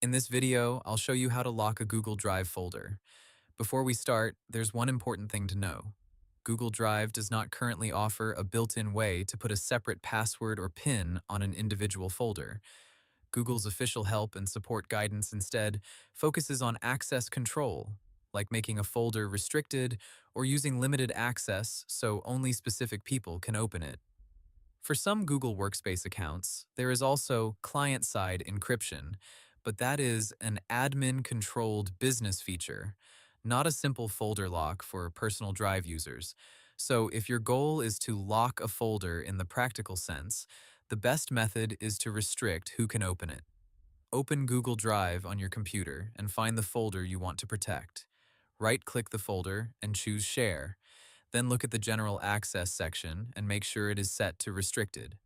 In this video, I'll show you how to lock a Google Drive folder. Before we start, there's one important thing to know. Google Drive does not currently offer a built-in way to put a separate password or PIN on an individual folder. Google's official help and support guidance instead focuses on access control, like making a folder restricted or using limited access so only specific people can open it. For some Google Workspace accounts, there is also client-side encryption, but that is an admin-controlled business feature, not a simple folder lock for personal Drive users. So if your goal is to lock a folder in the practical sense, the best method is to restrict who can open it. Open Google Drive on your computer and find the folder you want to protect. Right-click the folder and choose Share. Then look at the General Access section and make sure it is set to Restricted.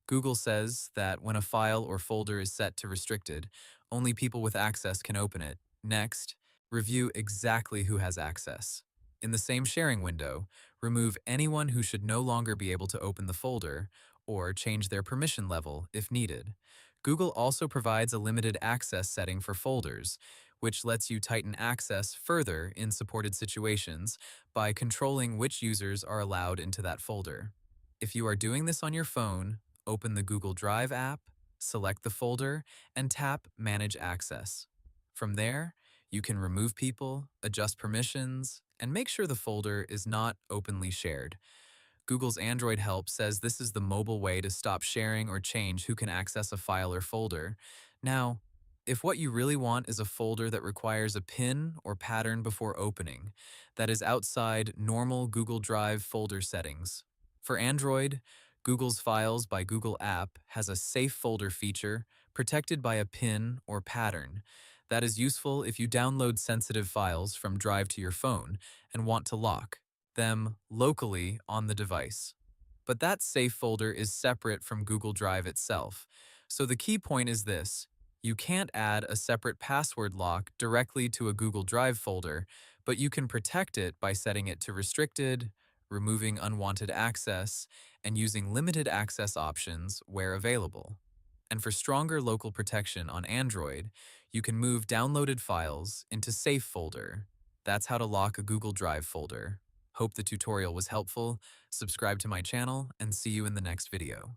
Google says that when a file or folder is set to Restricted, only people with access can open it. Next, review exactly who has access. In the same sharing window, remove anyone who should no longer be able to open the folder, or change their permission level if needed. Google also provides a limited access setting for folders, which lets you tighten access further in supported situations by controlling which users are allowed into that folder. If you are doing this on your phone, open the Google Drive app, select the folder, and tap Manage Access. From there, you can remove people, adjust permissions, and make sure the folder is not openly shared. Google's Android help says this is the mobile way to stop sharing or change who can access a file or folder. Now, if what you really want is a folder that requires a PIN or pattern before opening, that is outside normal Google Drive folder settings. For Android, Google's Files by Google app has a safe folder feature protected by a PIN or pattern. That is useful if you download sensitive files from Drive to your phone and want to lock them locally on the device. But that safe folder is separate from Google Drive itself. So the key point is this: you can't add a separate password lock directly to a Google Drive folder, but you can protect it by setting it to restricted, removing unwanted access, and using limited access options where available. And for stronger local protection on Android, you can move downloaded files into Safe folder. That's how to lock a Google Drive folder. Hope the tutorial was helpful. Subscribe to my channel and see you in the next video.